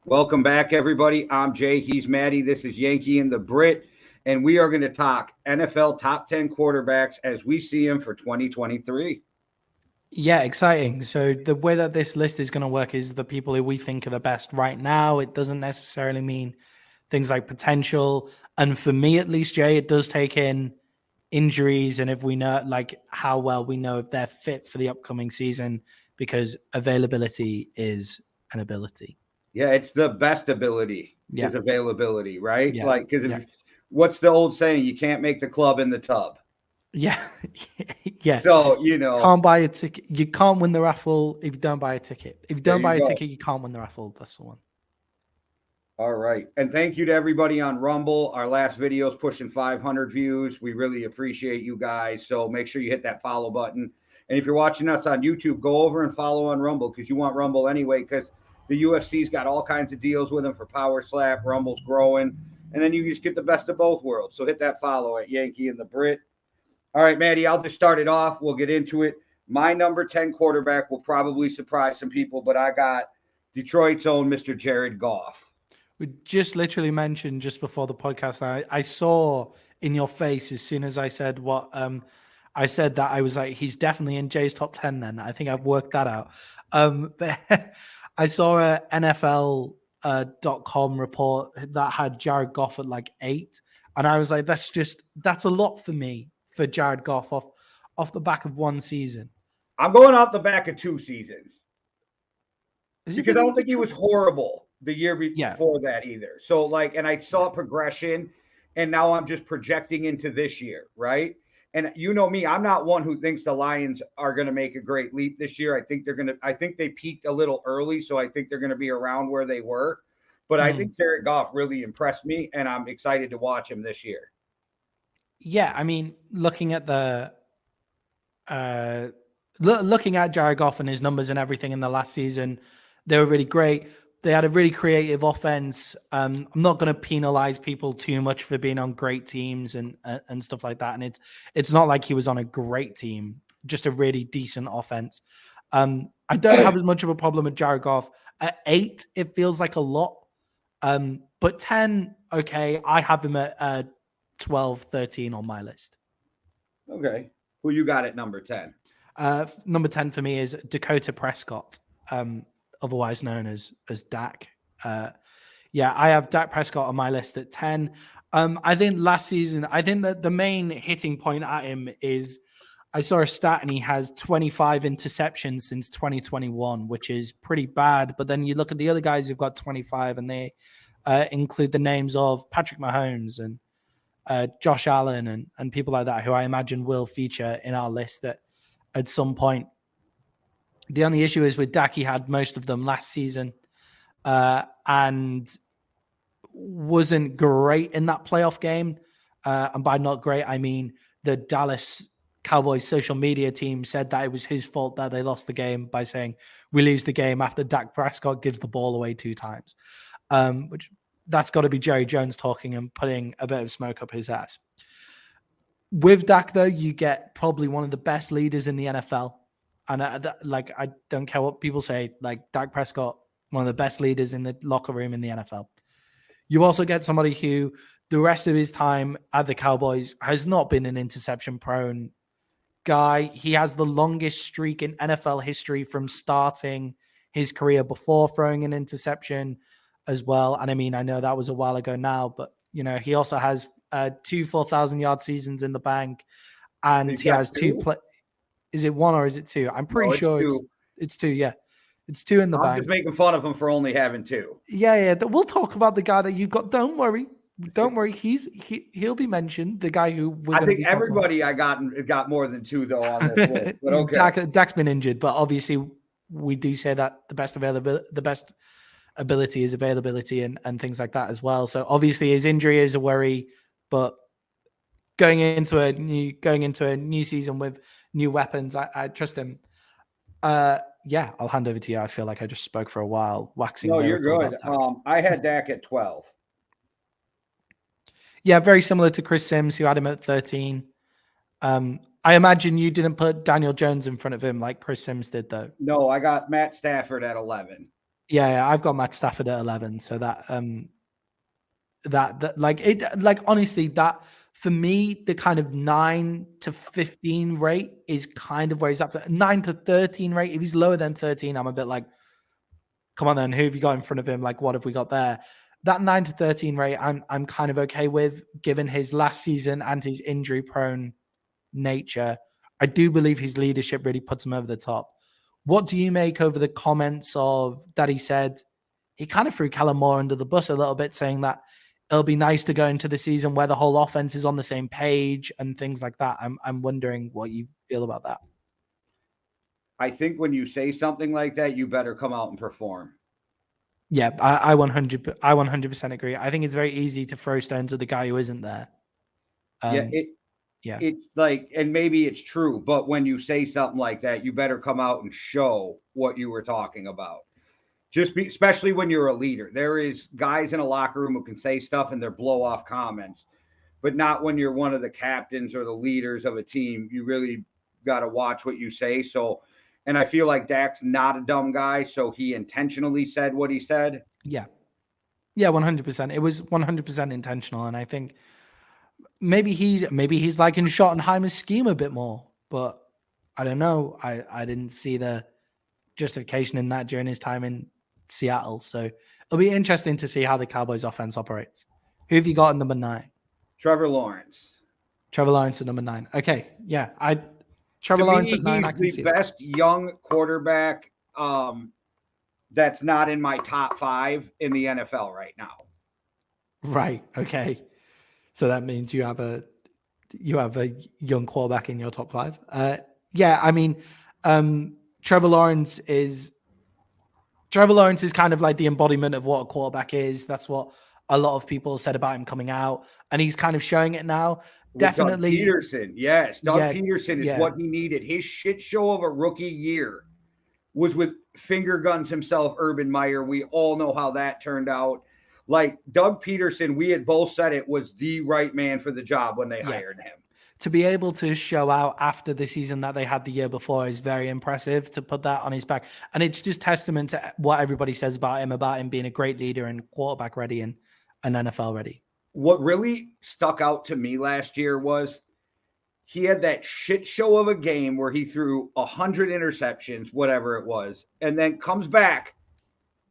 Welcome back, everybody. I'm Jay. He's Maddie. This is Yankee and the Brit. And we are going to talk NFL top 10 quarterbacks as we see them for 2023. Yeah, exciting. So the way that this list is going to work is the people who we think are the best right now. It doesn't necessarily mean things like potential. And for me, at least, Jay, it does take in injuries and if we know like how well we know if they're fit for the upcoming season because availability is an ability. Yeah, it's the best ability Yeah, is availability, right? yeah, Like, because yeah, what's the old saying? You can't make the club in the tub. yeah, yeah. So, Can't buy a ticket. You can't win the raffle if you don't buy a ticket. If you there don't you buy a go. ticket, you can't win the raffle. That's the one. All right. And thank you to everybody on Rumble. Our last video is pushing 500 views. We really appreciate you guys. So make sure you hit that follow button. And if you're watching us on YouTube, go over and follow on Rumble because you want Rumble anyway because the UFC's got all kinds of deals with them for Power Slap. Rumble's growing. And then you just get the best of both worlds. So hit that follow at Yankee and the Brit. All right, Maddie, I'll just start it off. We'll get into it. My number 10 quarterback will probably surprise some people, but I got Detroit's own Mr. Jared Goff. We just literally mentioned just before the podcast. I saw in your face as soon as I said what I said that I was like, he's definitely in Jay's top 10 then. I think I've worked that out. But I saw a NFL.com report that had Jared Goff at like 8. And I was like, that's a lot for me for Jared Goff off the back of one season. I'm going off the back of 2 seasons Has he because been I in don't think he was Detroit? horrible the year Yeah. before that either. So, like, and I saw progression, and now I'm just projecting into this year, right? And you know me, I'm not one who thinks the Lions are going to make a great leap this year. I think they peaked a little early, so I think they're going to be around where they were. But I Mhm. think Jared Goff really impressed me, and I'm excited to watch him this year. Yeah. I mean, looking at the uh, looking at Jared Goff and his numbers and everything in the last season, they were really great. They had a really creative offense. I'm not going to penalize people too much for being on great teams and stuff like that. And it's not like he was on a great team, just a really decent offense. I don't have as much of a problem with Jared Goff. At 8, it feels like a lot. But 10, okay, I have him at 12, 13 on my list. Okay. Who you got at number 10? Number 10 for me is Dakota Prescott, otherwise known as Dak. Yeah, I have Dak Prescott on my list at 10. I think last season, I think that the main hitting point at him is I saw a stat and he has 25 interceptions since 2021, which is pretty bad. But then you look at the other guys who've got 25 and they include the names of Patrick Mahomes and Josh Allen and people like that, who I imagine will feature in our list at some point. The only issue is with Dak, he had most of them last season and wasn't great in that playoff game. And by not great, I mean the Dallas Cowboys social media team said that it was his fault that they lost the game by saying we lose the game after Dak Prescott gives the ball away 2 times, which that's got to be Jerry Jones talking and putting a bit of smoke up his ass. With Dak, though, you get probably one of the best leaders in the NFL. And I don't care what people say, like Dak Prescott, one of the best leaders in the locker room in the NFL. You also get somebody who the rest of his time at the Cowboys has not been an interception prone guy. He has the longest streak in NFL history from starting his career before throwing an interception as well. And I mean, I know that was a while ago now, but he also has 2 4,000-yard seasons in the bank, and He's he got has 2 two? Is it 1 or is it 2? I'm pretty No, it's sure two. it's 2. Yeah, it's 2 in the I'm just bank. making fun of him for only having two. Yeah. We'll talk about the guy that you've got. Don't worry. He'll be mentioned. The guy who we're I going to think be talking about. everybody I got more than two though on this list. But okay. Dak's been injured, but obviously we do say that the best ability is availability and things like that as well. So obviously his injury is a worry, but going into a new season with new weapons, I trust him. Yeah, I'll hand over to you. I feel like I just spoke for a while, waxing No, you're lyrical good. about Dak. I had Dak at 12. Yeah, very similar to Chris Sims, who had him at 13. I imagine you didn't put Daniel Jones in front of him like Chris Sims did, though. No, I got Matt Stafford at 11. Yeah, I've got Matt Stafford at 11. So that like it, like honestly, that for me, the kind of 9 to 15 rate is kind of where he's at. 9 to 13 rate. If he's lower than 13, I'm a bit like, come on then, who have you got in front of him? Like, what have we got there? That 9 to 13 rate, I'm kind of okay with, given his last season and his injury prone nature. I do believe his leadership really puts him over the top. What do you make over the comments of that he said? He kind of threw Kellen Moore under the bus a little bit, saying that it'll be nice to go into the season where the whole offense is on the same page and things like that. I'm wondering what you feel about that. I think when you say something like that, you better come out and perform. Yeah, I 100% agree. I think it's very easy to throw stones at the guy who isn't there. It's like, and maybe it's true, but when you say something like that, you better come out and show what you were talking about. Especially when you're a leader. There is guys in a locker room who can say stuff and they're blow off comments, but not when you're one of the captains or the leaders of a team. You really got to watch what you say. So, and I feel like Dak's not a dumb guy, so he intentionally said what he said. Yeah, 100%. It was 100% intentional, and I think maybe he's liking Schottenheimer's scheme a bit more, but I don't know. I didn't see the justification in that during his time in Seattle. So it'll be interesting to see how the Cowboys offense operates. Who have you got at number 9? Trevor Lawrence. Trevor Lawrence at number 9. Okay. Yeah. Trevor To Lawrence me, at 9. he's the best young quarterback that's not in my top 5 in the NFL right now. Right. Okay. So that means you have a young quarterback in your top 5. Yeah, I mean, Trevor Lawrence is kind of like the embodiment of what a quarterback is. That's what a lot of people said about him coming out, and he's kind of showing it now. With Definitely, Doug Peterson. Yes, Doug Peterson is what he needed. His shit show of a rookie year was with finger guns himself, Urban Meyer. We all know how that turned out. Like Doug Peterson, we had both said it was the right man for the job when they hired him. To be able to show out after the season that they had the year before is very impressive, to put that on his back. And it's just testament to what everybody says about him being a great leader and quarterback ready and NFL ready. What really stuck out to me last year was he had that shit show of a game where he threw 100 interceptions, whatever it was, and then comes back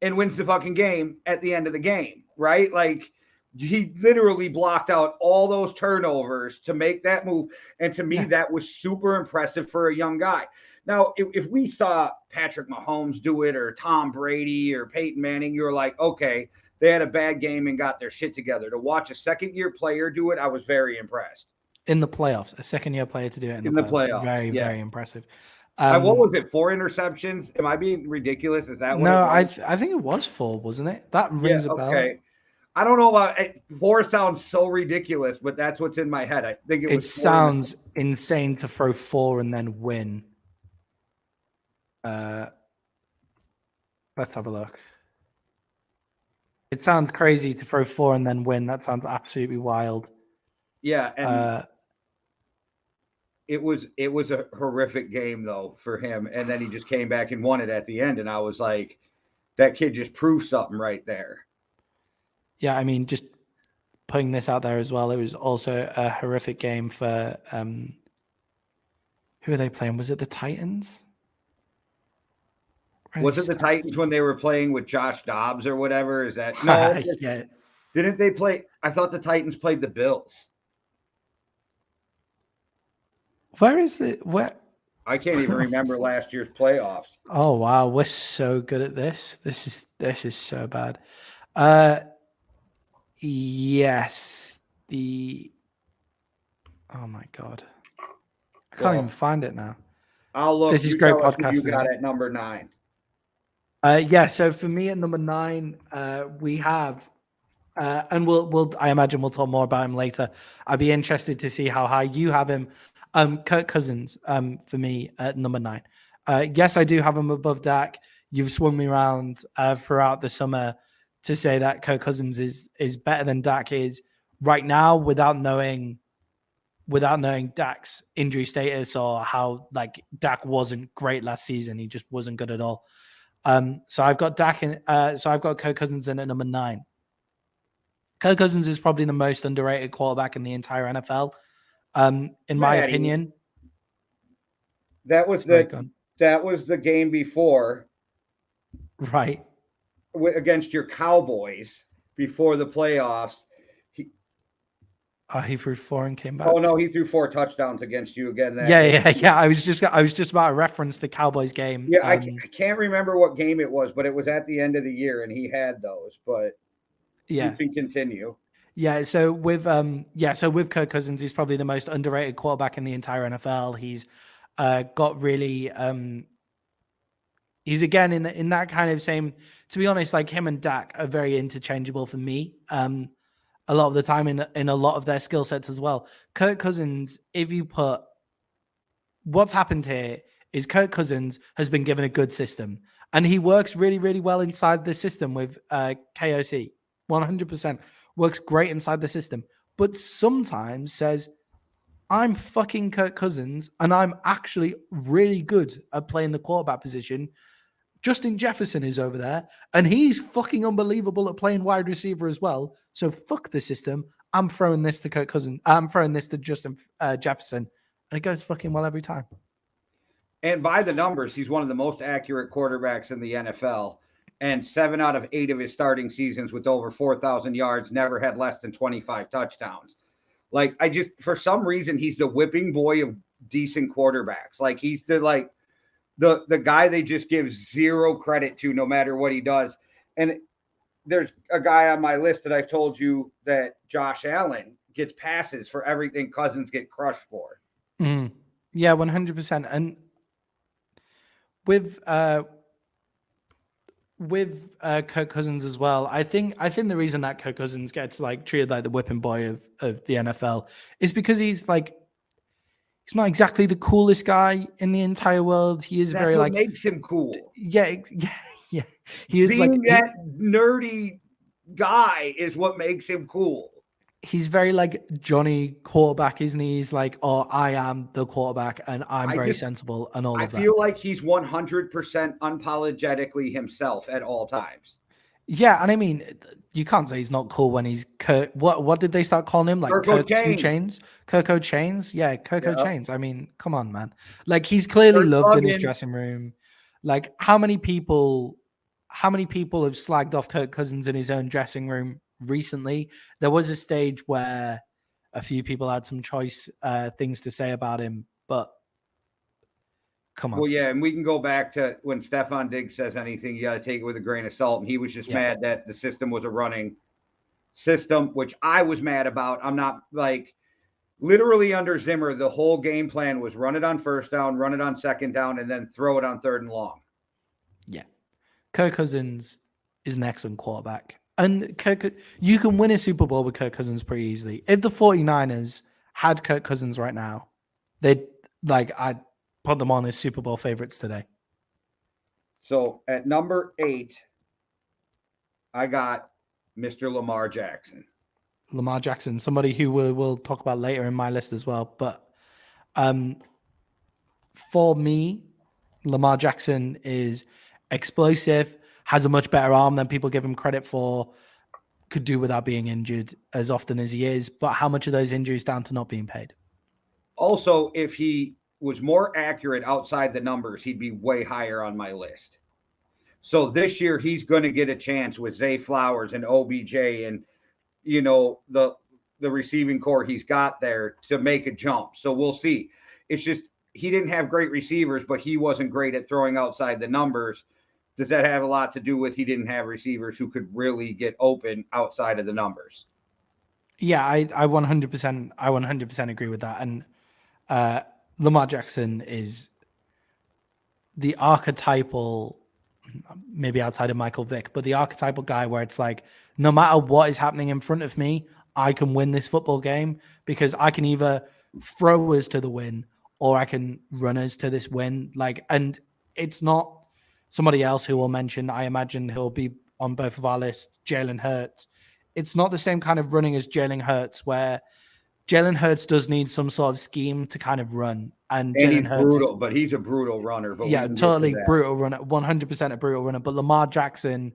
and wins the fucking game at the end of the game, right? Like, he literally blocked out all those turnovers to make that move. And to me, that was super impressive for a young guy. Now, if we saw Patrick Mahomes do it or Tom Brady or Peyton Manning, you're like, okay, they had a bad game and got their shit together. To watch a second-year player do it, I was very impressed. In the playoffs, a second-year player to do it in the playoffs. Very, very impressive. What was it? 4 interceptions? Am I being ridiculous? Is that what no? it was? I think it was 4, wasn't it? That rings a bell. Okay. I don't know about it. 4 sounds so ridiculous, but that's what's in my head. I think it was. It sounds insane to throw 4 and then win. Let's have a look. It sounds crazy to throw 4 and then win. That sounds absolutely wild. Yeah, and it was a horrific game though for him, and then he just came back and won it at the end, and I was like, that kid just proved something right there. Yeah, I mean, just putting this out there as well, it was also a horrific game for who are they playing? Was it the Titans? Was it the Titans when they were playing with Josh Dobbs or whatever? Is that no? Yeah. Didn't they play? I thought the Titans played the Bills. Where is the where? I can't even remember last year's playoffs. Oh wow, we're so good at this. This is so bad. Yes. Oh my god. I can't even find it now. I'll look. This is great podcasting. You got at number 9. Yeah, so for me at number 9, we have and we'll I imagine we'll talk more about him later. I'd be interested to see how high you have him. Kirk Cousins, for me at number 9. Yes, I do have him above Dak. You've swung me around throughout the summer to say that Kirk Cousins is better than Dak is right now without knowing Dak's injury status or how like Dak wasn't great last season. He just wasn't good at all. So I've got Dak and so I've got Kirk Cousins in at number 9. Kirk Cousins is probably the most underrated quarterback in the entire NFL. In my opinion. That was the game before, right? Against your Cowboys before the playoffs. He threw 4 and came back. Oh no, he threw 4 touchdowns against you again. Yeah. I was just about to reference the Cowboys game. Yeah, I can't remember what game it was, but it was at the end of the year, and he had those. But you can continue. Yeah, so with Kirk Cousins, he's probably the most underrated quarterback in the entire NFL. He's got really he's again in that kind of same. To be honest, like him and Dak are very interchangeable for me. A lot of the time in a lot of their skill sets as well. Kirk Cousins, if you put what's happened here is Kirk Cousins has been given a good system, and he works really, really well inside the system with KOC. 100% works great inside the system, but sometimes says, I'm fucking Kirk Cousins, and I'm actually really good at playing the quarterback position. Justin Jefferson is over there, and he's fucking unbelievable at playing wide receiver as well. So fuck the system. I'm throwing this to Kirk Cousins. I'm throwing this to Justin Jefferson, and it goes fucking well every time. And by the numbers, he's one of the most accurate quarterbacks in the NFL. And 7 out of 8 of his starting seasons with over 4,000 yards never had less than 25 touchdowns. Like, for some reason, he's the whipping boy of decent quarterbacks. Like, he's the guy they just give zero credit to no matter what he does. And there's a guy on my list that I've told you that Josh Allen gets passes for everything Cousins get crushed for. Mm. Yeah, 100%. And with Kirk Cousins as well, I think the reason that Kirk Cousins gets like treated like the whipping boy of the NFL is because he's not exactly the coolest guy in the entire world. He is very like makes him cool. Yeah. He is being that nerdy guy is what makes him cool. He's very like Johnny quarterback, isn't he? He's like, oh, I am the quarterback and I'm very sensible and all of that. I feel like he's 100% unapologetically himself at all times. Yeah, and I mean, you can't say he's not cool when he's Kirk. What did they start calling him? Like Kirk 2 Chains? Kirko Chains? Yeah, Kirko Chains. I mean, come on, man. Like he's clearly loved in his dressing room. Like how many people have slagged off Kirk Cousins in his own dressing room recently? There was a stage where a few people had some choice things to say about him, but come on. Well, yeah, and we can go back to when Stefon Diggs says anything, you got to take it with a grain of salt. And he was just mad that the system was a running system, which I was mad about. I'm not like literally under Zimmer, the whole game plan was run it on first down, run it on second down, and then throw it on 3rd and long. Yeah. Kirk Cousins is an excellent quarterback. And you can win a Super Bowl with Kirk Cousins pretty easily. If the 49ers had Kirk Cousins right now, I'd put them on as Super Bowl favorites today. So at number 8, I got Mr. Lamar Jackson. Lamar Jackson, somebody who we'll talk about later in my list as well. But for me, Lamar Jackson is explosive, has a much better arm than people give him credit for, could do without being injured as often as he is. But how much of those injuries down to not being paid? Also, if he was more accurate outside the numbers, he'd be way higher on my list. So this year he's going to get a chance with Zay Flowers and OBJ and, you know, the receiving core he's got there to make a jump. So we'll see. It's just he didn't have great receivers, but he wasn't great at throwing outside the numbers. Does that have a lot to do with he didn't have receivers who could really get open outside of the numbers? Yeah, I 100% agree with that. And Lamar Jackson is the archetypal, maybe outside of Michael Vick, but the archetypal guy where it's like, no matter what is happening in front of me, I can win this football game because I can either throw us to the win or I can run us to this win. Like, and it's not somebody else who will mention, I imagine he'll be on both of our lists, Jalen Hurts. It's not the same kind of running as Jalen Hurts, where Jalen Hurts does need some sort of scheme to kind of run. and And he's Jalen Hurts is, brutal, but he's a brutal runner. But we yeah, can get to totally that. brutal runner, 100% a brutal runner. But Lamar Jackson,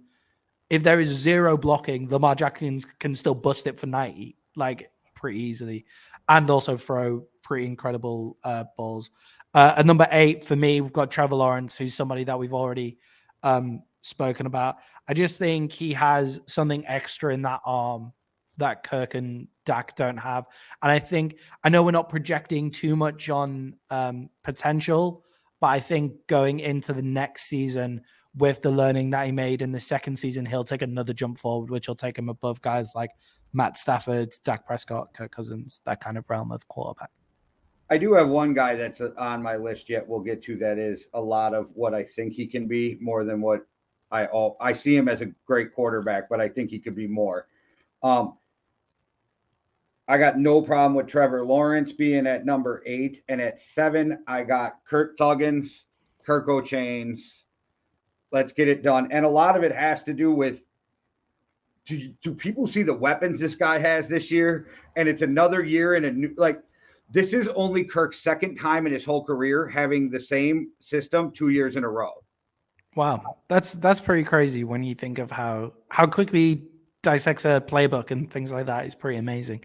if there is zero blocking, Lamar Jackson can still bust it for 90, like pretty easily, and also throw pretty incredible balls. At number 8 for me, we've got Trevor Lawrence, who's somebody that we've already spoken about. I just think he has something extra in that arm that Kirk and Dak don't have. And I know we're not projecting too much on potential, but I think going into the next season with the learning that he made in the second season, he'll take another jump forward, which will take him above guys like Matt Stafford, Dak Prescott, Kirk Cousins, that kind of realm of quarterback. I do have one guy that's on my list yet we'll get to that is a lot of what I think he can be more than what I see him as a great quarterback, but I think he could be more. I got no problem with Trevor Lawrence being at number 8. And at 7, I got Kirk Thuggins, Kirk O'Chains. Let's get it done. And a lot of it has to do with do people see the weapons this guy has this year? And it's another year in a new, like, this is only Kirk's second time in his whole career having the same system 2 years in a row. Wow, that's pretty crazy when you think of how quickly he dissects a playbook and things like that. Is pretty amazing.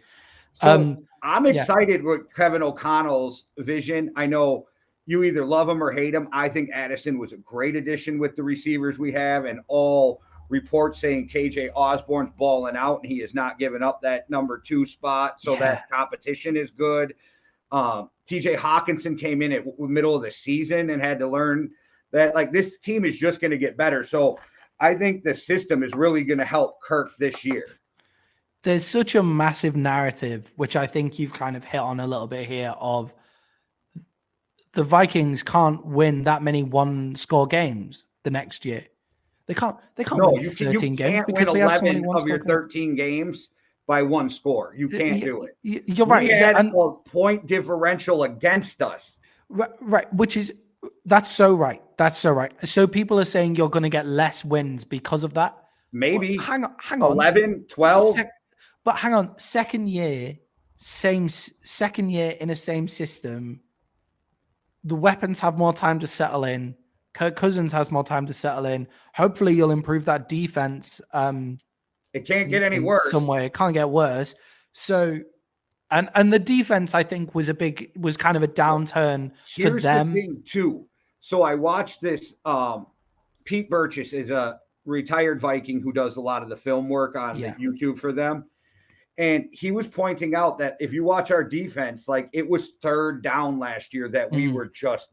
So I'm excited with Kevin O'Connell's vision. I know you either love him or hate him. I think Addison was a great addition with the receivers we have, and all reports saying KJ Osborne's balling out, and he has not given up that number 2 spot. So that competition is good. TJ Hawkinson came in at the middle of the season and had to learn that, like, this team is just going to get better. So I think the system is really going to help Kirk this year. There's such a massive narrative, which I think you've kind of hit on a little bit here, of the Vikings can't win that many one-score games the next year. They can't win 13 games because they have so many one-score of your 13 games by one score. You can't do it. You're right. We had a point differential against us. Right, that's so right. That's so right. So people are saying you're going to get less wins because of that. Maybe. Well, hang on. 11, 12. But hang on. Second year in a same system. The weapons have more time to settle in. Kirk Cousins has more time to settle in. Hopefully, you'll improve that defense. It can't get any worse. Some way it can't get worse. So, and the defense, I think, was kind of a downturn for them. The thing too. So I watched this. Pete Burchess is a retired Viking who does a lot of the film work on the YouTube for them. And he was pointing out that if you watch our defense, like, it was third down last year that we were just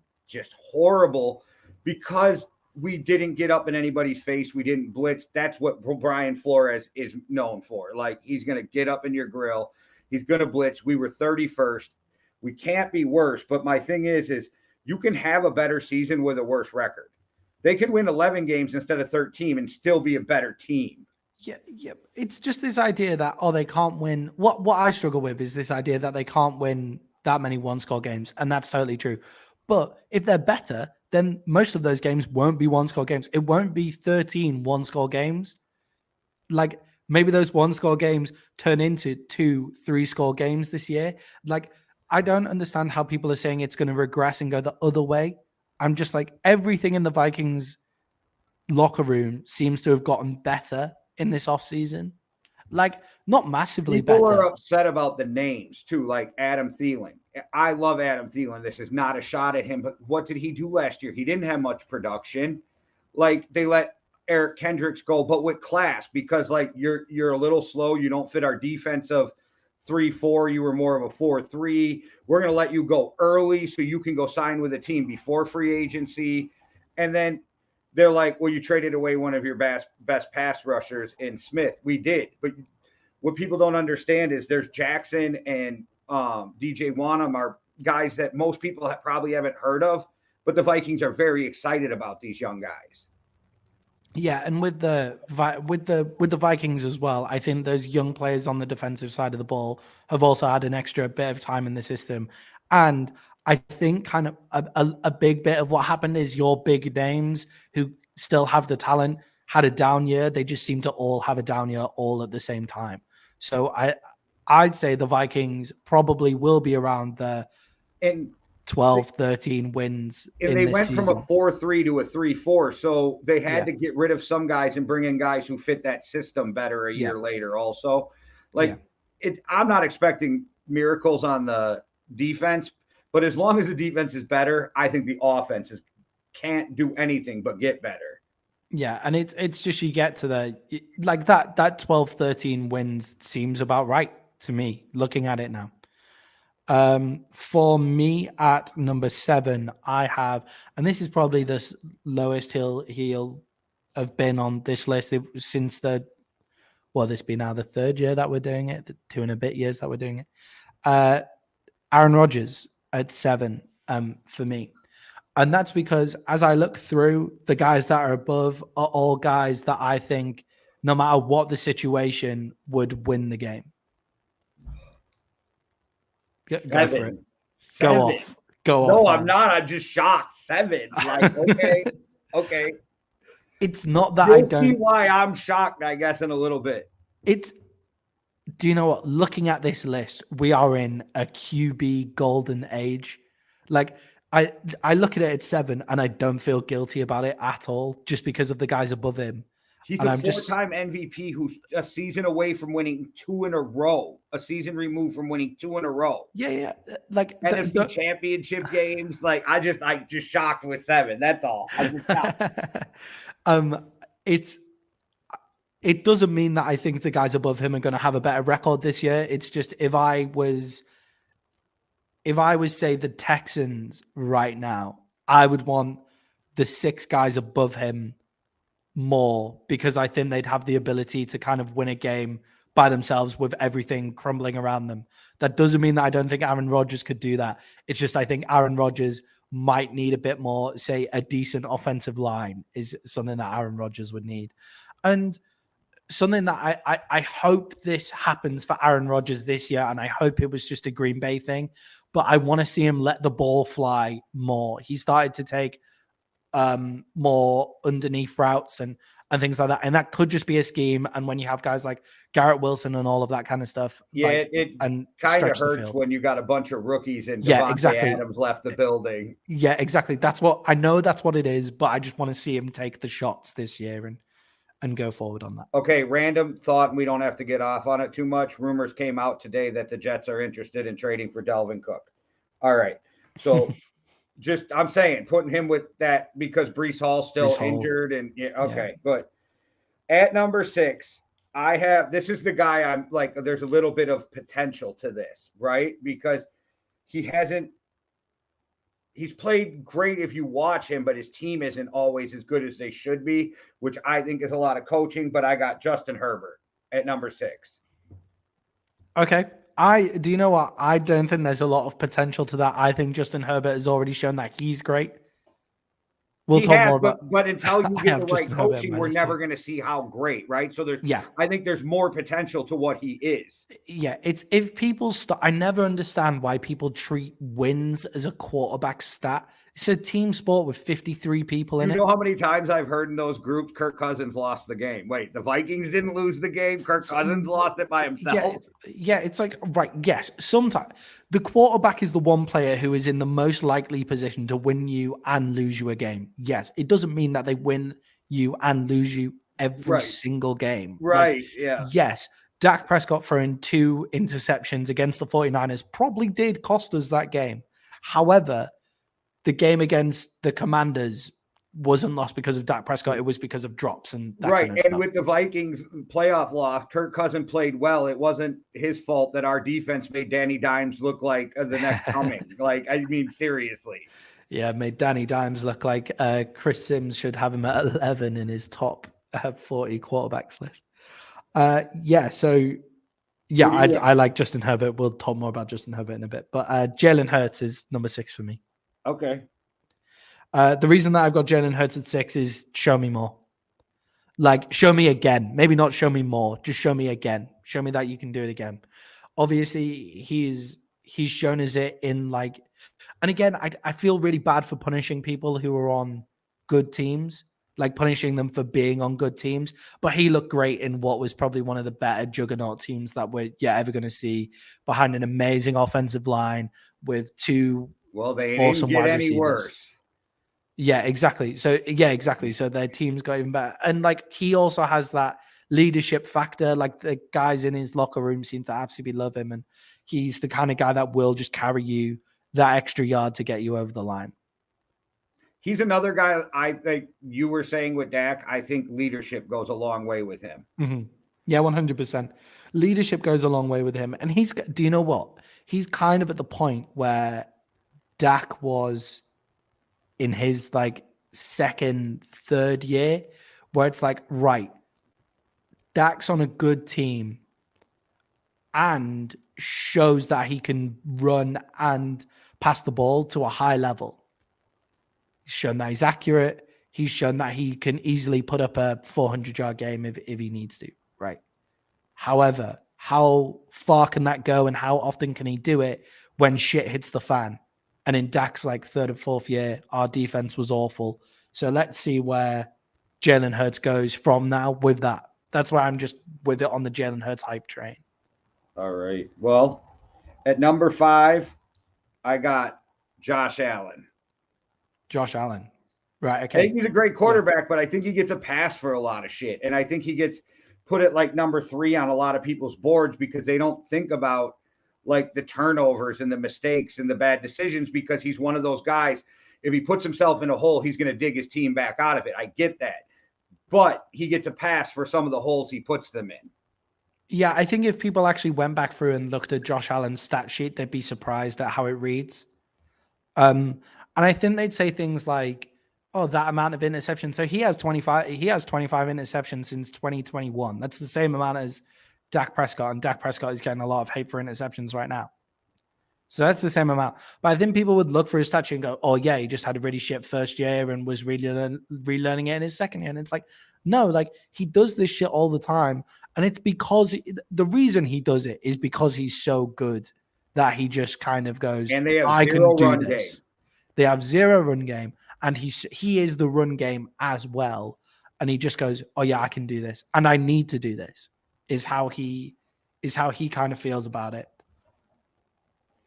horrible because we didn't get up in anybody's face. We didn't blitz. That's what Brian Flores is known for. Like, he's going to get up in your grill. He's going to blitz. We were 31st. We can't be worse. But my thing is you can have a better season with a worse record. They could win 11 games instead of 13 and still be a better team. Yeah. It's just this idea that, they can't win. What I struggle with is this idea that they can't win that many one-score games, and that's totally true. But if they're better, then most of those games won't be one-score games. It won't be 13 one-score games. Like, maybe those one-score games turn into 2 3-score games this year. Like, I don't understand how people are saying it's going to regress and go the other way. I'm just like, everything in the Vikings locker room seems to have gotten better in this offseason. Like, not massively better. People are upset about the names too, like Adam Thielen. I love Adam Thielen. This is not a shot at him, but what did he do last year? He didn't have much production. Like, they let Eric Kendricks go, but with class, because, like, you're a little slow. You don't fit our defense of 3-4. You were more of a 4-3. We're going to let you go early so you can go sign with a team before free agency. And then they're like, well, you traded away one of your best pass rushers in Smith. We did. But what people don't understand is there's Jackson and DJ Wanham are guys that most people probably haven't heard of, but the Vikings are very excited about these young guys. Yeah, and with the Vikings as well, I think those young players on the defensive side of the ball have also had an extra bit of time in the system. And I think kind of a big bit of what happened is your big names who still have the talent had a down year. They just seem to all have a down year all at the same time. So I'd say the Vikings probably will be around the 12, 13 wins And in they this went from a season. 4-3 to a 3-4. So they had Yeah. to get rid of some guys and bring in guys who fit that system better a Yeah. year later also. Yeah. I'm not expecting miracles on the defense, but as long as the defense is better, I think the offense can't do anything but get better. Yeah, and it's just you get to that 12, 13 wins seems about right to me looking at it now. For me at number 7, I have, and this is probably the lowest he'll have been on this list since this be now the 3rd year that we're doing it, the 2 and a bit years that we're doing it. Aaron Rodgers at 7, for me. And that's because as I look through, the guys that are above are all guys that I think, no matter what the situation, would win the game. Go for it. 7. Go off. Go No, off. I'm not. I'm just shocked. 7. Like, okay. It's not that You'll I don't see why I'm shocked, I guess, in a little bit. Do you know what? Looking at this list, we are in a QB golden age. Like, I look at it at 7 and I don't feel guilty about it at all, just because of the guys above him. He's and a I'm just 4-time MVP who's a season away from winning 2 in a row, a season removed from winning 2 in a row. Yeah. Like NFC championship games. Like I just shocked with 7. That's all. I'm just shocked. It doesn't mean that I think the guys above him are going to have a better record this year. It's just if I was say the Texans right now, I would want the 6 guys above him more because I think they'd have the ability to kind of win a game by themselves with everything crumbling around them. That doesn't mean that I don't think Aaron Rodgers could do that. It's just I think Aaron Rodgers might need a bit more, say a decent offensive line is something that Aaron Rodgers would need. And something that I hope this happens for Aaron Rodgers this year, and I hope it was just a Green Bay thing, but I want to see him let the ball fly more. He started to take more underneath routes and things like that. And that could just be a scheme. And when you have guys like Garrett Wilson and all of that kind of stuff, it kind of hurts when you got a bunch of rookies and Devontae Adams left the building. Yeah, exactly. That's what it is, but I just want to see him take the shots this year and go forward on that. Okay, random thought, and we don't have to get off on it too much. Rumors came out today that the Jets are interested in trading for Dalvin Cook. All right. So I'm saying putting him with that because Breece Hall's still injured and But at number 6, this is the guy I'm like, there's a little bit of potential to this, right? Because he's played great if you watch him, but his team isn't always as good as they should be, which I think is a lot of coaching, but I got Justin Herbert at number 6. Okay. Do you know what? I don't think there's a lot of potential to that. I think Justin Herbert has already shown that he's great. We'll talk more about, but until you get the right coaching, we're never going to see how great, right? So I think there's more potential to what he is. Yeah, it's if people I never understand why people treat wins as a quarterback stat. It's a team sport with 53 people in it. You know how many times I've heard in those groups, Kirk Cousins lost the game. Wait, the Vikings didn't lose the game. Kirk Cousins lost it by himself. Yeah, it's like, right, yes. Sometimes the quarterback is the one player who is in the most likely position to win you and lose you a game. Yes, it doesn't mean that they win you and lose you every single game. Right, Yes, Dak Prescott throwing 2 interceptions against the 49ers probably did cost us that game. However, the game against the Commanders wasn't lost because of Dak Prescott. It was because of drops and that kind of stuff. And with the Vikings playoff loss, Kirk Cousins played well. It wasn't his fault that our defense made Danny Dimes look like the next coming. Seriously. Yeah, made Danny Dimes look like Chris Sims should have him at 11 in his top 40 quarterbacks list. I like Justin Herbert. We'll talk more about Justin Herbert in a bit. But Jalen Hurts is number 6 for me. Okay. The reason that I've got Jalen Hurts at 6 is show me more. Like, show me again. Maybe not show me more. Just show me again. Show me that you can do it again. Obviously, he's shown us it in like... And again, I feel really bad for punishing people who are on good teams, like punishing them for being on good teams. But he looked great in what was probably one of the better juggernaut teams that we're ever going to see, behind an amazing offensive line with 2 Well, they didn't awesome get wide any receivers. worse. Yeah, exactly. So So their team's got even better. And like he also has that leadership factor. Like the guys in his locker room seem to absolutely love him. And he's the kind of guy that will just carry you that extra yard to get you over the line. He's another guy. I think you were saying with Dak, I think leadership goes a long way with him. Mm-hmm. Yeah, 100%. Leadership goes a long way with him. And do you know what? He's kind of at the point where Dak was in his like second, third year, where it's like, right, Dak's on a good team and shows that he can run and pass the ball to a high level. He's shown that he's accurate. He's shown that he can easily put up a 400-yard game if he needs to, right? However, how far can that go and how often can he do it when shit hits the fan? And in Dak's like third and fourth year, our defense was awful. So let's see where Jalen Hurts goes from now with that. That's why I'm just with it on the Jalen Hurts hype train. All right. Well, at number 5, I got Josh Allen. Josh Allen. Right. Okay. I think he's a great quarterback, but I think he gets a pass for a lot of shit. And I think he gets put at like number 3 on a lot of people's boards because they don't think about like the turnovers and the mistakes and the bad decisions because he's one of those guys. If he puts himself in a hole, he's going to dig his team back out of it. I get that. But he gets a pass for some of the holes he puts them in. Yeah, I think if people actually went back through and looked at Josh Allen's stat sheet, they'd be surprised at how it reads. And I think they'd say things like, "Oh, that amount of interceptions." So he has 25. He has 25 interceptions since 2021. That's the same amount as Dak Prescott, and Dak Prescott is getting a lot of hate for interceptions right now. So that's the same amount. But I think people would look for his stat sheet and go, "Oh yeah, he just had a really shit first year and was relearning it in his second year." And it's like, no, like he does this shit all the time, and it's because the reason he does it is because he's so good that he just kind of goes, And they have "I zero can do run this." game. They have zero run game, and he is the run game as well. And he just goes, "Oh yeah, I can do this, and I need to do this." Is how he kind of feels about it.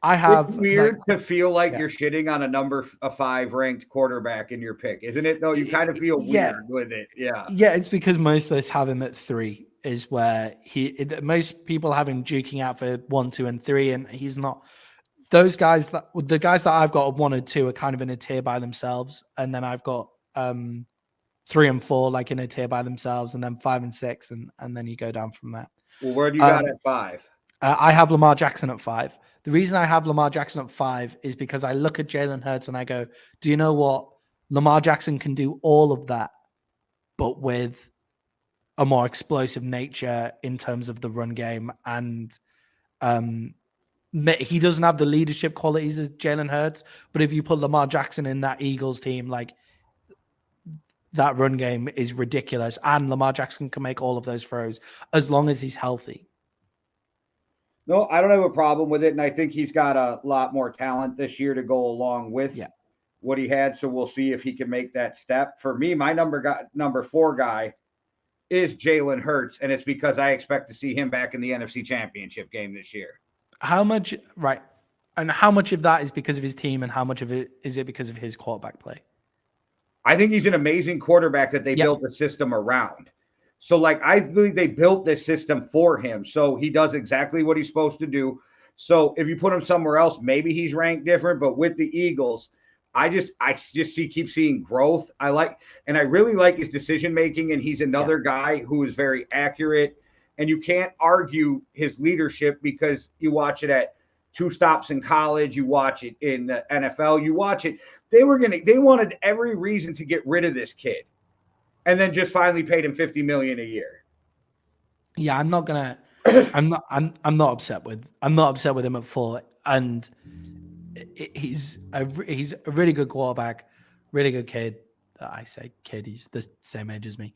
It's weird to feel like yeah. you're shitting on a 5 ranked quarterback in your pick, isn't it? No, you kind of feel weird with it. Yeah. Yeah, it's because most of us have him at 3 is where most people have him duking out for 1, 2, and 3, and he's not. The guys that I've got 1 and 2 are kind of in a tier by themselves, and then I've got 3 and 4 like in a tier by themselves, and then 5 and 6, and then you go down from there. Well, where do you got at 5? I have Lamar Jackson at 5. The reason I have Lamar Jackson at 5 is because I look at Jalen Hurts and I go, do you know what? Lamar Jackson can do all of that, but with a more explosive nature in terms of the run game. And he doesn't have the leadership qualities of Jalen Hurts, but if you put Lamar Jackson in that Eagles team, like that run game is ridiculous. And Lamar Jackson can make all of those throws as long as he's healthy. No, I don't have a problem with it. And I think he's got a lot more talent this year to go along with what he had. So we'll see if he can make that step. For me, my number 4 guy is Jalen Hurts. And it's because I expect to see him back in the NFC Championship game this year. How much, right? And how much of that is because of his team and how much of it is it because of his quarterback play? I think he's an amazing quarterback that they built a system around. So, like, I believe they built this system for him. So he does exactly what he's supposed to do. So if you put him somewhere else, maybe he's ranked different. But with the Eagles, I just keep seeing growth. I really like his decision making, and he's another guy who is very accurate. And you can't argue his leadership because you watch it at 2 stops in college, you watch it in the NFL, you watch it. They wanted every reason to get rid of this kid. And then just finally paid him $50 million a year. Yeah, I'm not upset with him at 4. And he's a really good quarterback, really good kid. I say kid, he's the same age as me.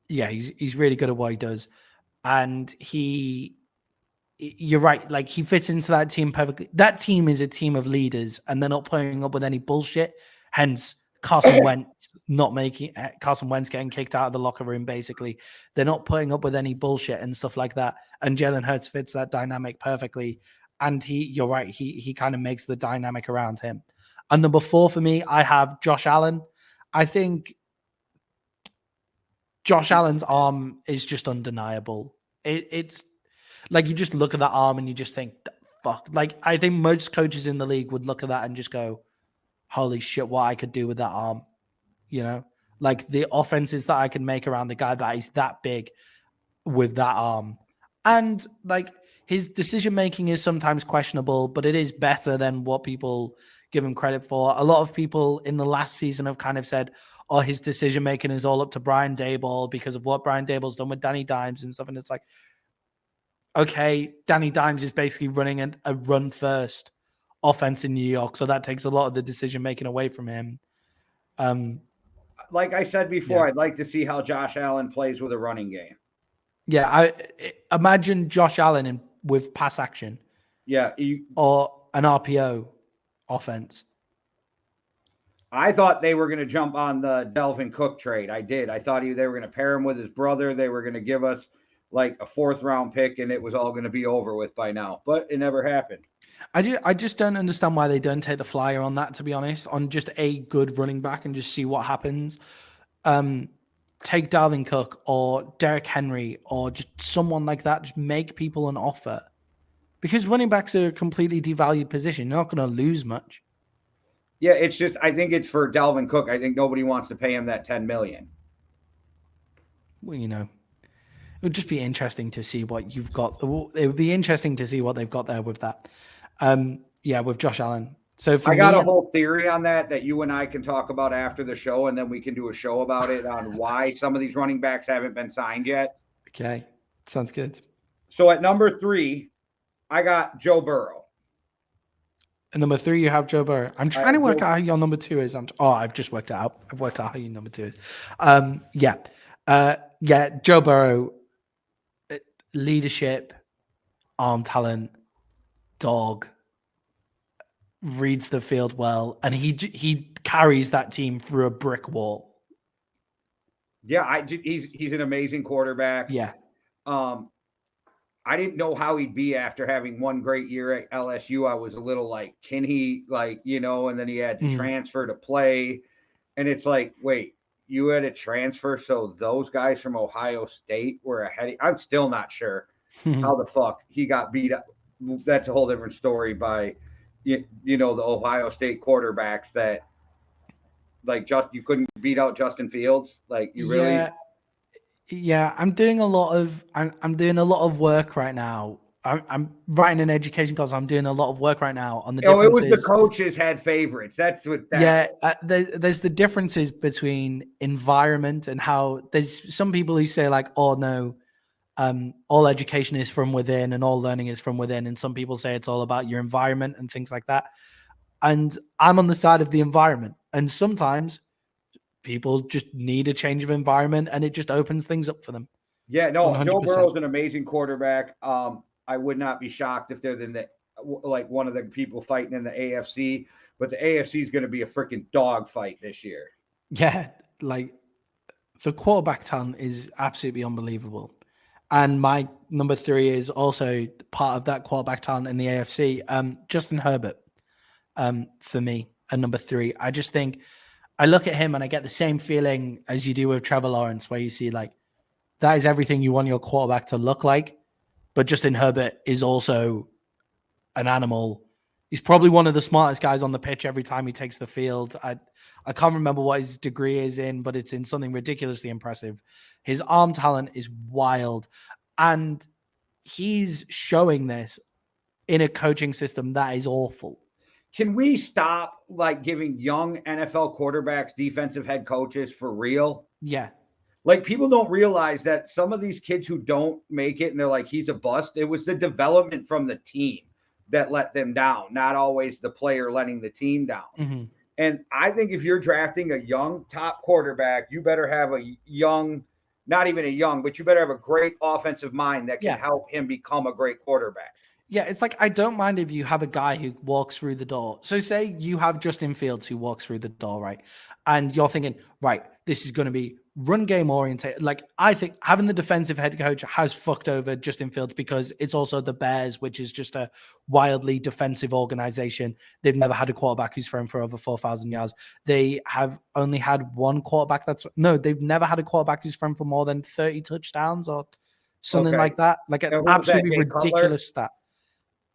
He's really good at what he does. And you're right, like he fits into that team perfectly. That team is a team of leaders, and they're not putting up with any bullshit. Hence, Carson Wentz getting kicked out of the locker room, basically. They're not putting up with any bullshit and stuff like that. And Jalen Hurts fits that dynamic perfectly. And you're right, he kind of makes the dynamic around him. And number 4 for me, I have Josh Allen. I think Josh Allen's arm is just undeniable. It's like you just look at that arm and you just think, fuck. Like I think most coaches in the league would look at that and just go, holy shit, what I could do with that arm. You know, like the offenses that I can make around the guy that is that big with that arm. And like his decision making is sometimes questionable, but it is better than what people give him credit for. A lot of people in the last season have kind of said, oh, his decision making is all up to Brian Daboll because of what Brian Daboll's done with Danny Dimes and stuff. And it's like, okay, Danny Dimes is basically running a run first offense in New York. So that takes a lot of the decision making away from him. Like I said before, I'd like to see how Josh Allen plays with a running game. Yeah, I imagine Josh Allen with pass action. Yeah. Or an RPO offense. I thought they were going to jump on the Dalvin Cook trade. I did. I thought they were going to pair him with his brother. They were going to give us like a 4th round pick and it was all going to be over with by now, but it never happened. I just don't understand why they don't take the flyer on that, to be honest, on just a good running back and just see what happens. Take Dalvin Cook or Derrick Henry or just someone like that. Just make people an offer. Because running backs are a completely devalued position. You're not going to lose much. Yeah, it's just I think it's for Dalvin Cook. I think nobody wants to pay him that $10 million. Well, you know, it would just be interesting to see what you've got. It would be interesting to see what they've got there with that. Yeah, with Josh Allen. So for I got a whole theory on that you and I can talk about after the show, and then we can do a show about it on why some of these running backs haven't been signed yet. Okay, sounds good. So at number 3, I got Joe Burrow. And number 3, you have Joe Burrow. I'm trying to work out how your number 2 is. I've just worked it out. I've worked out how your number 2 is. Yeah, Joe Burrow, leadership, arm talent, dog, reads the field well, and he carries that team through a brick wall. Yeah, he's an amazing quarterback. Yeah. I didn't know how he'd be after having one great year at LSU. I was a little like, can he, like, you know, and then he had to transfer to play. And it's like, wait, you had a transfer, so those guys from Ohio State were ahead. I'm still not sure how the fuck he got beat up. That's a whole different story by, you know, the Ohio State quarterbacks that, like, you couldn't beat out Justin Fields. Like, you really. Yeah, I'm doing a lot of work right now. I'm writing an education course. I'm doing a lot of work right now on the differences. It was the coaches had favorites. That's what. There's the differences between environment and how there's some people who say like, oh no, all education is from within and all learning is from within, and some people say it's all about your environment and things like that. And I'm on the side of the environment, and sometimes people just need a change of environment and it just opens things up for them. Yeah, no, 100%. Joe Burrow's an amazing quarterback. I would not be shocked if they're like one of the people fighting in the AFC, but the AFC is going to be a freaking dog fight this year. Yeah, like the quarterback talent is absolutely unbelievable. And my number 3 is also part of that quarterback talent in the AFC. Justin Herbert, for me, at number 3. I just think I look at him and I get the same feeling as you do with Trevor Lawrence, where you see like that is everything you want your quarterback to look like. But Justin Herbert is also an animal. He's probably one of the smartest guys on the pitch every time he takes the field. I can't remember what his degree is in, but it's in something ridiculously impressive. His arm talent is wild. And he's showing this in a coaching system that is awful. Can we stop like giving young NFL quarterbacks defensive head coaches for real? Yeah. Like, people don't realize that some of these kids who don't make it and they're like, he's a bust. It was the development from the team that let them down, not always the player letting the team down. Mm-hmm. And I think if you're drafting a young top quarterback, you better have a young, not even a young, but you better have a great offensive mind that can help him become a great quarterback. Yeah, it's like, I don't mind if you have a guy who walks through the door. So say you have Justin Fields who walks through the door, right? And you're thinking, right, this is going to be run game oriented. Like, I think having the defensive head coach has fucked over Justin Fields because it's also the Bears, which is just a wildly defensive organization. They've never had a quarterback who's thrown for over 4,000 yards. They have only had one quarterback they've never had a quarterback who's thrown for more than 30 touchdowns or something like that. Like an absolutely ridiculous stat.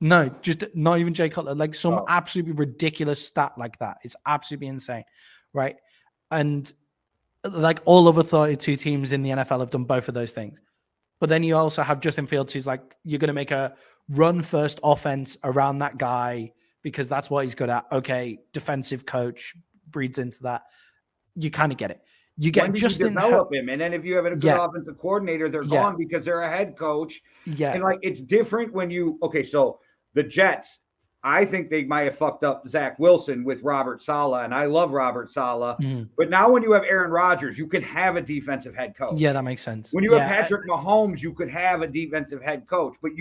No, just not even Jay Cutler. Like some absolutely ridiculous stat like that. It's absolutely insane, right? And like all other 32 teams in the NFL have done both of those things. But then you also have Justin Fields, who's like, you're going to make a run-first offense around that guy because that's what he's good at. Okay, defensive coach breeds into that. You kind of get it. You get Justin develop him, and then if you have a good offensive coordinator, they're gone because they're a head coach. Yeah, and like it's different when you so the Jets. I think they might have fucked up Zach Wilson with Robert Saleh, and I love Robert Saleh. But now when you have Aaron Rodgers, you can have a defensive head coach. Yeah, that makes sense. When you have Patrick Mahomes, you could have a defensive head coach. But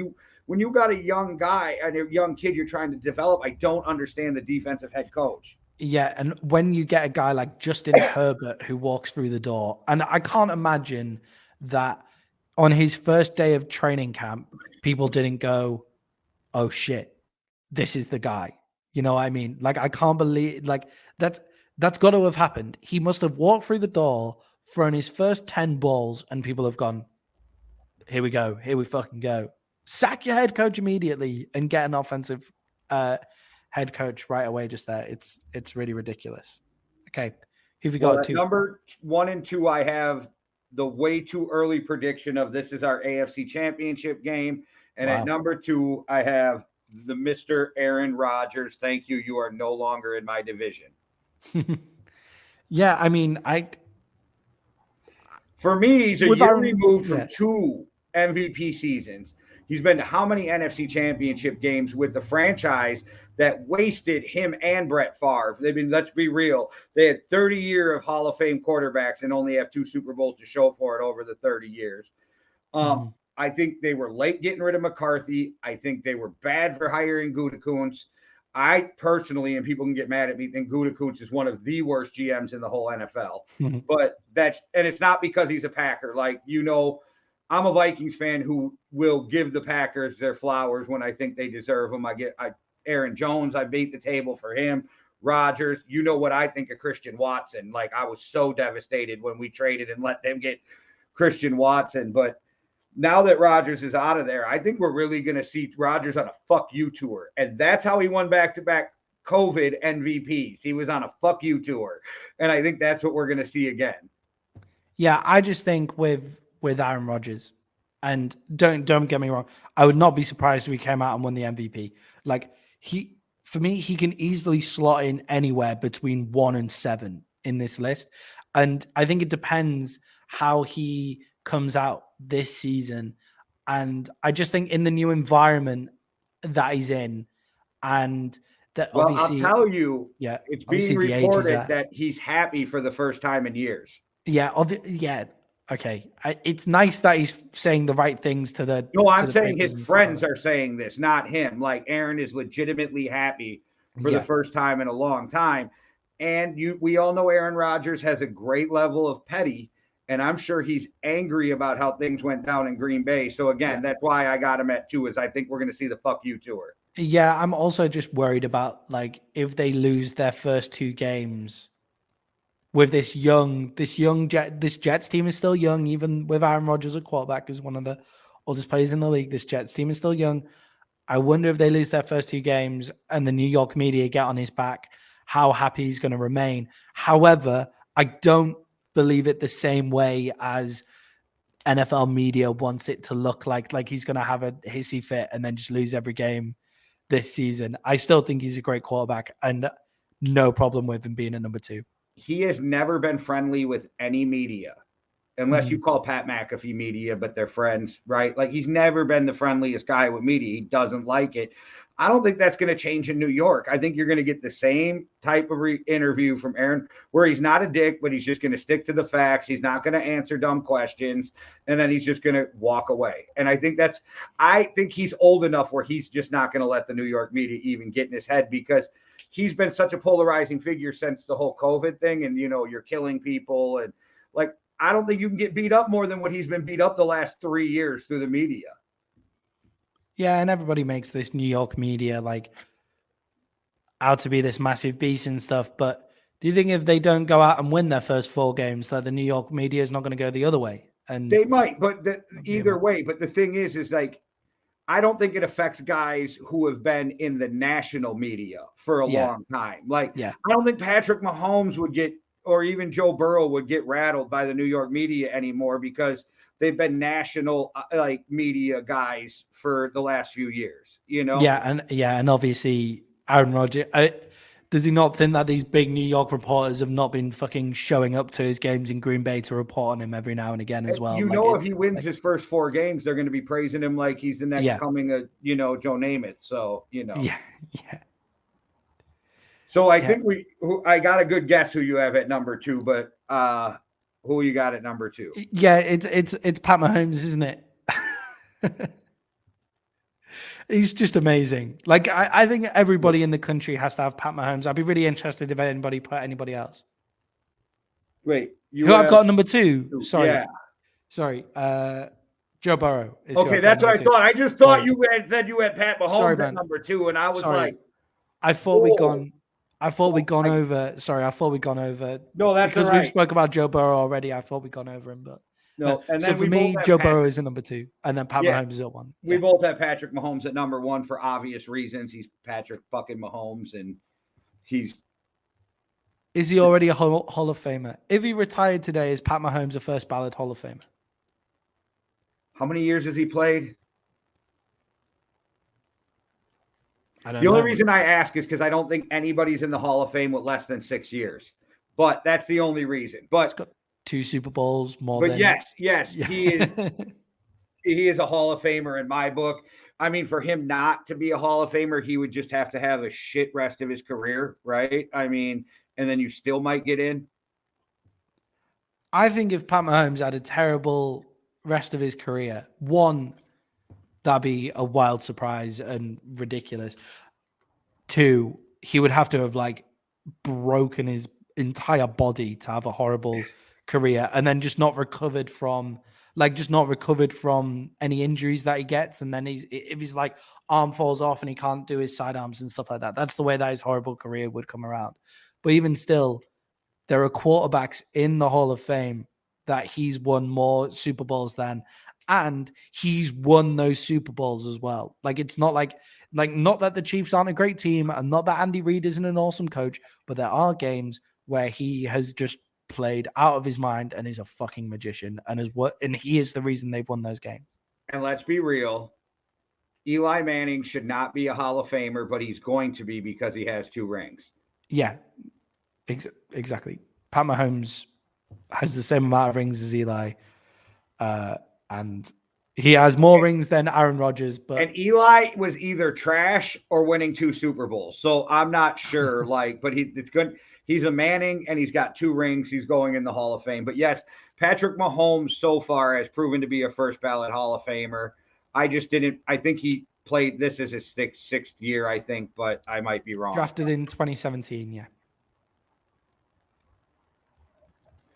when you got a young guy and a young kid you're trying to develop, I don't understand the defensive head coach. Yeah, and when you get a guy like Justin Herbert who walks through the door, and I can't imagine that on his first day of training camp, people didn't go, oh shit, this is the guy. You know what I mean? Like, I can't believe, like, that's got to have happened. He must have walked through the door, thrown his first 10 balls, and people have gone, here we go. Here we fucking go. Sack your head coach immediately and get an offensive head coach right away just there. It's really ridiculous. Okay. Who've you got? Number 1 and 2, I have the way too early prediction of this is our AFC championship game. And at number 2, I have the Mr. Aaron Rodgers. Thank you. You are no longer in my division. Yeah, I mean, for me, he's a year removed from 2 MVP seasons. He's been to how many NFC championship games with the franchise that wasted him and Brett Favre? Let's be real. They had 30 years of Hall of Fame quarterbacks and only have 2 Super Bowls to show for it over the 30 years. I think they were late getting rid of McCarthy. I think they were bad for hiring Gutekunst. I personally, and people can get mad at me, think Gutekunst is one of the worst GMs in the whole NFL. But it's not because he's a Packer. Like, I'm a Vikings fan who will give the Packers their flowers when I think they deserve them. Aaron Jones, I beat the table for him. Rodgers, you know what I think of Christian Watson. Like, I was so devastated when we traded and let them get Christian Watson. But now that Rodgers is out of there, I think we're really going to see Rodgers on a fuck you tour. And that's how he won back-to-back COVID MVPs. He was on a fuck you tour. And I think that's what we're going to see again. Yeah, I just think with Aaron Rodgers, and don't get me wrong, I would not be surprised if he came out and won the MVP. Like, for me, he can easily slot in anywhere between 1 and 7 in this list. And I think it depends how he comes out this season. And I just think in the new environment that he's in, and that obviously, I'll tell you, it's being reported that he's happy for the first time in years. Yeah. Okay. It's nice that he's saying the right things to the. No, I'm saying his friends are saying this, not him. Like, Aaron is legitimately happy for the first time in a long time. And we all know Aaron Rodgers has a great level of petty. And I'm sure he's angry about how things went down in Green Bay. So, again, that's why I got him at 2, is I think we're going to see the fuck you tour. Yeah, I'm also just worried about, like, if they lose their first 2 games with this Jets team is still young, even with Aaron Rodgers at quarterback, who's one of the oldest players in the league. This Jets team is still young. I wonder if they lose their first 2 games and the New York media get on his back, how happy he's going to remain. However, I don't believe it the same way as NFL media wants it to look like he's going to have a hissy fit and then just lose every game this season. I still think he's a great quarterback and no problem with him being a number 2. He has never been friendly with any media, unless you call Pat McAfee media, but they're friends, right? Like, he's never been the friendliest guy with media. He doesn't like it. I don't think that's going to change in New York. I think you're going to get the same type of interview from Aaron, where he's not a dick, but he's just going to stick to the facts. He's not going to answer dumb questions, and then he's just going to walk away. And I think he's old enough where he's just not going to let the New York media even get in his head, because he's been such a polarizing figure since the whole COVID thing. And, you're killing people. And, like, I don't think you can get beat up more than what he's been beat up the last 3 years through the media. Yeah, and everybody makes this New York media like out to be this massive beast and stuff. But do you think if they don't go out and win their first 4 games, that the New York media is not going to go the other way? And they might, but either way. But the thing is like, I don't think it affects guys who have been in the national media for a long time. Like, I don't think Patrick Mahomes would get, or even Joe Burrow would get rattled by the New York media anymore because they've been national like media guys for the last few years, you know? And obviously Aaron Rodgers. Does he not think that these big New York reporters have not been fucking showing up to his games in Green Bay to report on him every now and again as well? You know, if he wins his first 4 games, they're going to be praising him like he's the next coming of, you know, Joe Namath. So, you know. Yeah. So I think I got a good guess who you have at number 2, but who you got at number 2? Yeah, it's Pat Mahomes, isn't it? He's just amazing. Like, I think everybody in the country has to have Pat Mahomes. I'd be really interested if anybody put anybody else. Wait, who I've got number 2? Sorry. Yeah. Sorry. Joe Burrow. Okay, that's what I thought. I just thought you said you had Pat Mahomes at number 2, and I was like, I thought we'd gone over. Sorry, I thought we'd gone over. No, that's because right. we spoke about Joe Burrow already. I thought we'd gone over him, but no. And so then for me, Joe Burrow is at number 2, and then Pat Mahomes is at 1. We both have Patrick Mahomes at number 1 for obvious reasons. He's Patrick fucking Mahomes, and Is he already a Hall of Famer? If he retired today, is Pat Mahomes a first ballot Hall of Famer? How many years has he played? The only reason I ask is because I don't think anybody's in the Hall of Fame with less than 6 years. But that's the only reason. But he's got 2 Super Bowls more. But yes, he is. He is a Hall of Famer in my book. I mean, for him not to be a Hall of Famer, he would just have to have a shit rest of his career, right? I mean, and then you still might get in. I think if Pat Mahomes had a terrible rest of his career, 1, that'd be a wild surprise and ridiculous. 2, he would have to have like broken his entire body to have a horrible career, and then just not recovered from any injuries that he gets. And then if his like arm falls off and he can't do his sidearms and stuff like that, that's the way that his horrible career would come around. But even still, there are quarterbacks in the Hall of Fame that he's won more Super Bowls than, and he's won those Super Bowls as well. Like, it's not like not that the Chiefs aren't a great team, and not that Andy Reid isn't an awesome coach, but there are games where he has just played out of his mind and is a fucking magician, and he is the reason they've won those games. And let's be real, Eli Manning should not be a Hall of Famer, but he's going to be because he has 2 rings. Yeah, exactly. Pat Mahomes has the same amount of rings as Eli, and he has more rings than Aaron Rodgers. And Eli was either trash or winning 2 Super Bowls, so I'm not sure. But it's good. He's a Manning, and he's got 2 rings. He's going in the Hall of Fame. But yes, Patrick Mahomes so far has proven to be a first ballot Hall of Famer. I think he played this as his sixth year, I think, but I might be wrong. Drafted in 2017, yeah.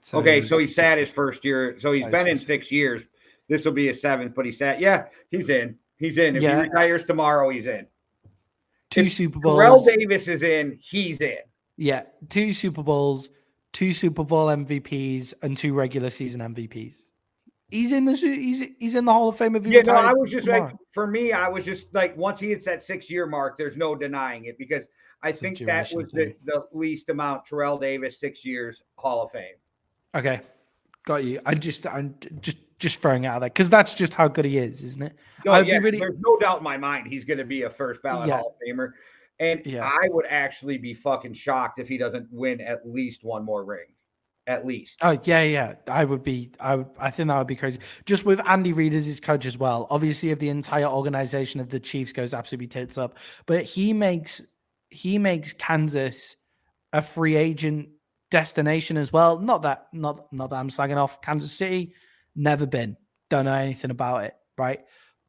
So he sat his first year. So he's been in 6 years. This will be his 7th, but he sat. Yeah, he's in. He's in. If he retires tomorrow, he's in. 2 Super Bowls. Terrell Davis is in. He's in. Yeah, 2 Super Bowls, 2 Super Bowl MVPs, and 2 regular season MVPs. He's in the Hall of Fame. I was just like, for me, I was just like, once he hits that 6-year mark, there's no denying it, because I think that was the least amount. Terrell Davis, 6 years, Hall of Fame. Okay, got you. I'm just throwing it out there because that's just how good he is, isn't it? There's no doubt in my mind he's going to be a first ballot Hall of Famer. And I would actually be fucking shocked if he doesn't win at least 1 more ring. At least. Oh, yeah. I think that would be crazy. Just with Andy Reid as his coach as well. Obviously, if the entire organization of the Chiefs goes absolutely tits up, but he makes Kansas a free agent destination as well. Not that I'm slagging off Kansas City. Never been. Don't know anything about it, right?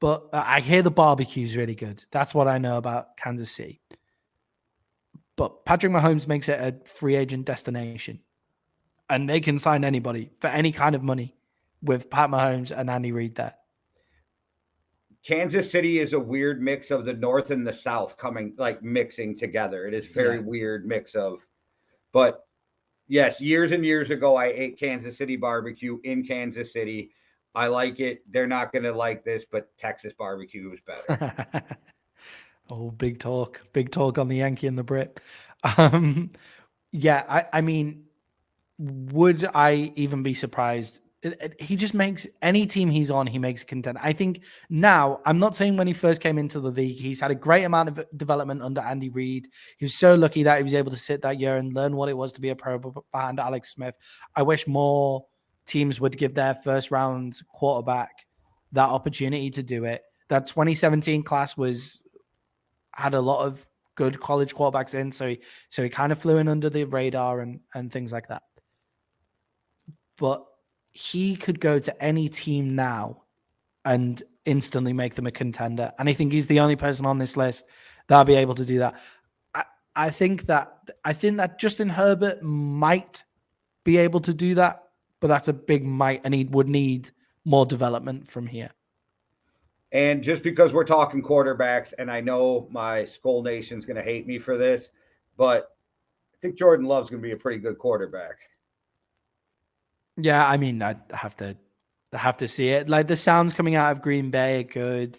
But I hear the barbecue's really good. That's what I know about Kansas City. But Patrick Mahomes makes it a free agent destination. and they can sign anybody for any kind of money with Pat Mahomes and Andy Reid there. Kansas City is a weird mix of the North and the South coming, like mixing together. It is very weird mix of, but yes, years and years ago, I ate Kansas City barbecue in Kansas City. I like it. They're not going to like this, but Texas barbecue is better. Oh, big talk on the Yankee and the Brit. Yeah, I mean, would I even be surprised? He just makes any team he's on, he makes a contender. I think now, I'm not saying when he first came into the league, he's had a great amount of development under Andy Reid. He was so lucky that he was able to sit that year and learn what it was to be a pro behind Alex Smith. I wish more teams would give their first round quarterback that opportunity to do it. That 2017 class had a lot of good college quarterbacks in, so he kind of flew in under the radar and things like that. But he could go to any team now and instantly make them a contender. And I think he's the only person on this list that'll be able to do that. I think that Justin Herbert might be able to do that, but that's a big might, and he would need more development from here. And just because we're talking quarterbacks, and I know my Skull Nation's going to hate me for this, but I think Jordan Love's going to be a pretty good quarterback. Yeah, I mean, I have to see it. Like the sounds coming out of Green Bay are good.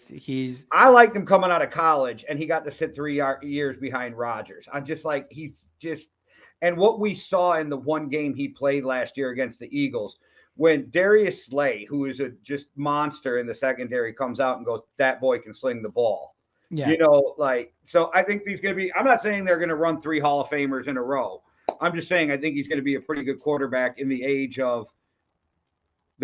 I liked him coming out of college, and he got to sit 3 years behind Rodgers. I'm just like, and what we saw in the one game he played last year against the Eagles, when Darius Slay, who is a just monster in the secondary, comes out and goes, that boy can sling the ball. Yeah. So I think he's going to be, I'm not saying they're going to run 3 Hall of Famers in a row. I'm just saying I think he's going to be a pretty good quarterback in the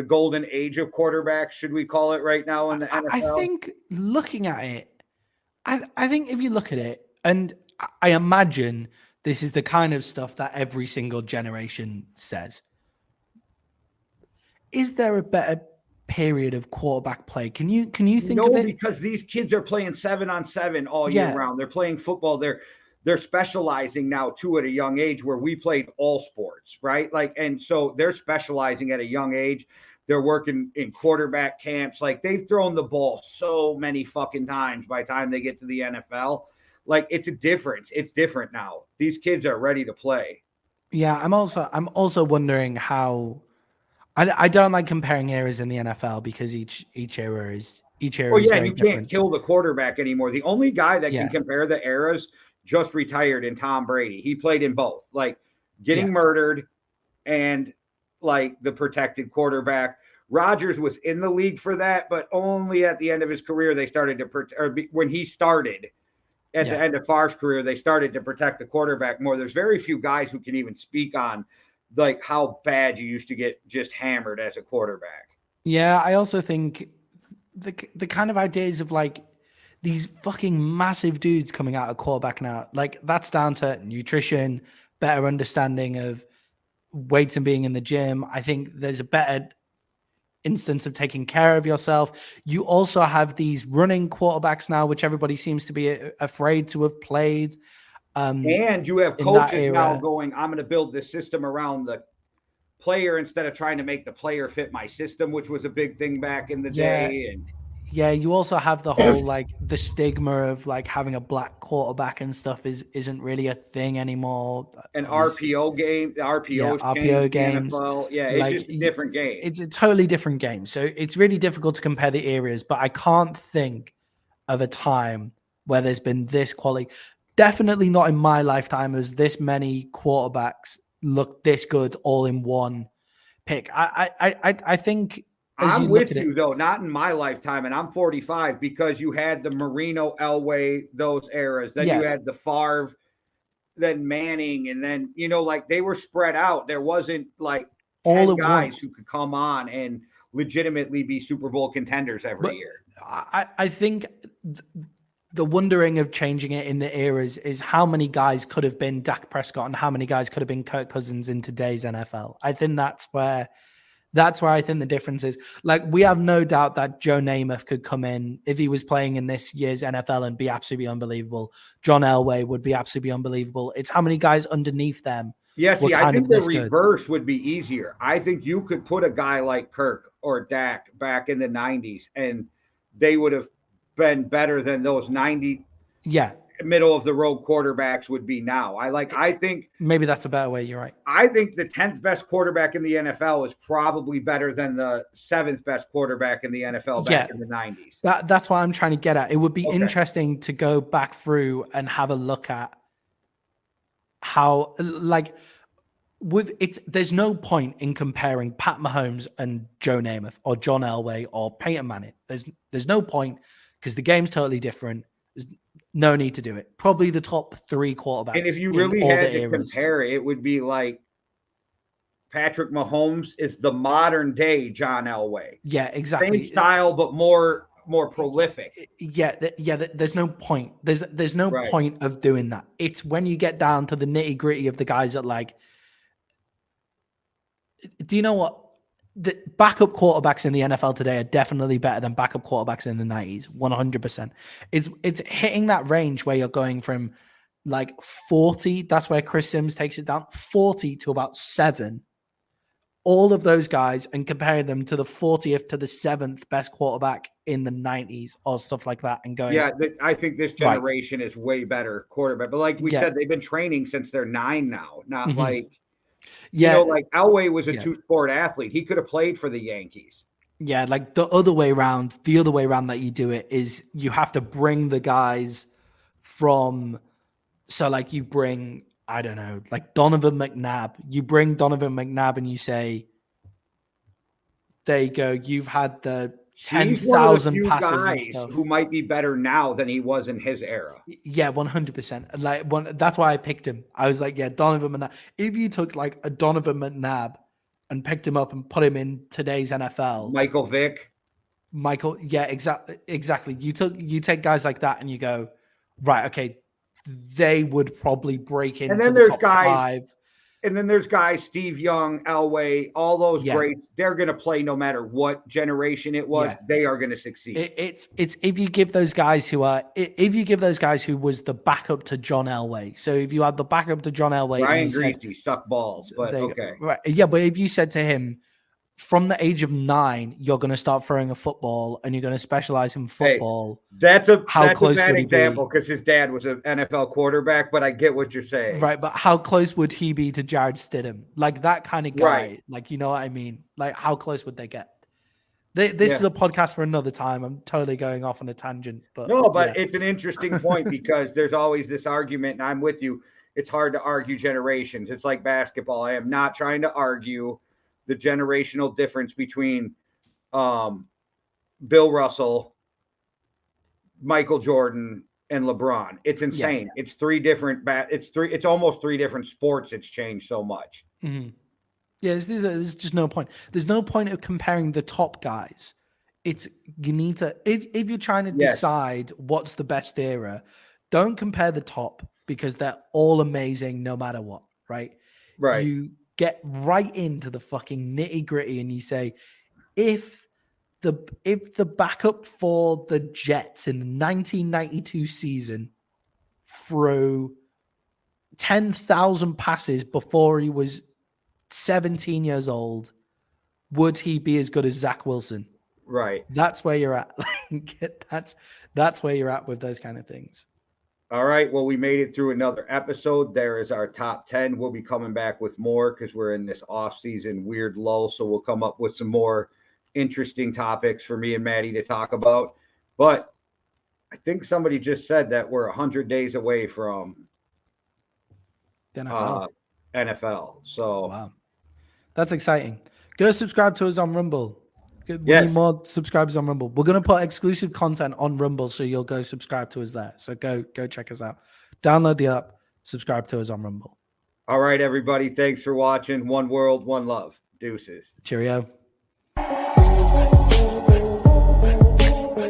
golden age of quarterbacks, should we call it right now in the NFL? I think looking at it, I think if you look at it, and I imagine this is the kind of stuff that every single generation says. Is there a better period of quarterback play? Can you think of it? No, because these kids are playing 7-on-7 all year round. They're playing football. They're specializing now too at a young age, where we played all sports, right? And so they're specializing at a young age. They're working in quarterback camps. Like, they've thrown the ball so many fucking times by the time they get to the NFL. Like, it's a difference. It's different now. These kids are ready to play. Yeah, I'm also wondering how. I don't like comparing eras in the NFL because each era is very different. Can't kill the quarterback anymore. The only guy that can compare the eras just retired in Tom Brady. He played in both, like getting murdered and like the protected quarterback. Rodgers was in the league for that, but only at the end of his career they started to when he started at the end of Favre's career, they started to protect the quarterback more. There's very few guys who can even speak on like how bad you used to get just hammered as a quarterback. Yeah, I also think the kind of ideas of like these fucking massive dudes coming out of quarterback now, like that's down to nutrition, better understanding of weights and being in the gym. I think there's a better instance of taking care of yourself. You also have these running quarterbacks now, which everybody seems to be afraid to have played. And you have coaches now going, I'm going to build this system around the player instead of trying to make the player fit my system, which was a big thing back in the day. And you also have the whole like the stigma of like having a black quarterback and stuff isn't really a thing anymore. An RPO game, RPO games. It's like, just a different game. It's a totally different game. So it's really difficult to compare the eras, but I can't think of a time where there's been this quality. Definitely not in my lifetime as this many quarterbacks look this good all in one pick. I think I'm with you though, not in my lifetime, and I'm 45, because you had the Marino, Elway, those eras. Then you had the Favre, then Manning, and then like they were spread out. There wasn't like all 10 guys who could come on and legitimately be Super Bowl contenders every year. I think the wondering of changing it in the eras is how many guys could have been Dak Prescott and how many guys could have been Kirk Cousins in today's NFL. I think that's where That's where I think the difference is. Like, we have no doubt that Joe Namath could come in if he was playing in this year's NFL and be absolutely unbelievable. John Elway would be absolutely unbelievable. It's how many guys underneath them Yeah, were see, I kind think of the this good. reverse would be easier. I think you could put a guy like Kirk or Dak back in the 90s, and they would have been better than those 90 Yeah, middle of the road quarterbacks would be now. I think maybe that's a better way. You're right. I think the 10th best quarterback in the NFL is probably better than the 7th best quarterback in the NFL back in the 90s. That's what I'm trying to get at. It would be Okay. interesting to go back through and have a look at how, like, there's no point in comparing Pat Mahomes and Joe Namath or John Elway or Peyton Manning. There's no point, because the game's totally different. There's no need to do it. Probably the top 3 quarterbacks. And if you in really all had the to eras. compare it, it would be like Patrick Mahomes is the modern day John Elway. Yeah, exactly. Same style, but more prolific. There's no point. There's no Right. point of doing that. It's when you get down to the nitty gritty of the guys that, like, do you know what? The backup quarterbacks in the NFL today are definitely better than backup quarterbacks in the 90s. 100%. It's hitting that range where you're going from like 40. That's where Chris Sims takes it down. 40 to about 7. All of those guys, and comparing them to the 40th to the 7th best quarterback in the 90s or stuff like that, and going, yeah, I think this generation is way better quarterback. But like we said, they've been training since they're 9 now. Not like, you know, like Elway was a 2-sport athlete. He could have played for the Yankees. Yeah, like the other way around that you do it is you have to bring the guys from, so like you bring, I don't know, like Donovan McNabb. You bring Donovan McNabb and you say, there you go, you've had the 10,000 passes guys and stuff. Who might be better now than he was in his era. Yeah, 100%. Like, that's why I picked him. I was like, yeah, Donovan McNabb. If you took like a Donovan McNabb and picked him up and put him in today's NFL, Michael Vick, yeah, exactly. You take guys like that and you go, right, okay, they would probably break into the top 5. And then there's guys, Steve Young, Elway, all those greats. They're going to play no matter what generation it was. They are going to succeed. It's if you give those guys who was the backup to John Elway. So if you have the backup to John Elway, Ryan Greasy suck balls, but okay, right? Yeah, but if you said to him, from the age of 9, you're going to start throwing a football and you're going to specialize in football. Hey, that's a bad example because his dad was an NFL quarterback, but I get what you're saying. Right, but how close would he be to Jared Stidham? Like that kind of guy. Right. Like, you know what I mean? Like, how close would they get? This is a podcast for another time. I'm totally going off on a tangent. But it's an interesting point because there's always this argument, and I'm with you. It's hard to argue generations. It's like basketball. I am not trying to argue the generational difference between Bill Russell, Michael Jordan, and LeBron. It's insane. Yeah. It's 3 different it's almost 3 different sports. It's changed so much. Mm-hmm. Yeah, there's just no point. There's no point of comparing the top guys. You need to, if you're trying to decide what's the best era, don't compare the top because they're all amazing no matter what, right? Right. You get right into the fucking nitty gritty and you say, if the backup for the Jets in the 1992 season threw 10,000 passes before he was 17 years old, would he be as good as Zach Wilson? Right. That's where you're at. That's where you're at with those kind of things. All right. Well, we made it through another episode. There is our top 10. We'll be coming back with more because we're in this off-season weird lull. So we'll come up with some more interesting topics for me and Maddie to talk about. But I think somebody just said that we're 100 days away from the NFL. So wow, that's exciting. Go subscribe to us on Rumble. We need more subscribers on Rumble. We're going to put exclusive content on Rumble, so you'll go subscribe to us there. So go check us out. Download the app, subscribe to us on Rumble. All right, everybody. Thanks for watching. One world, one love. Deuces. Cheerio.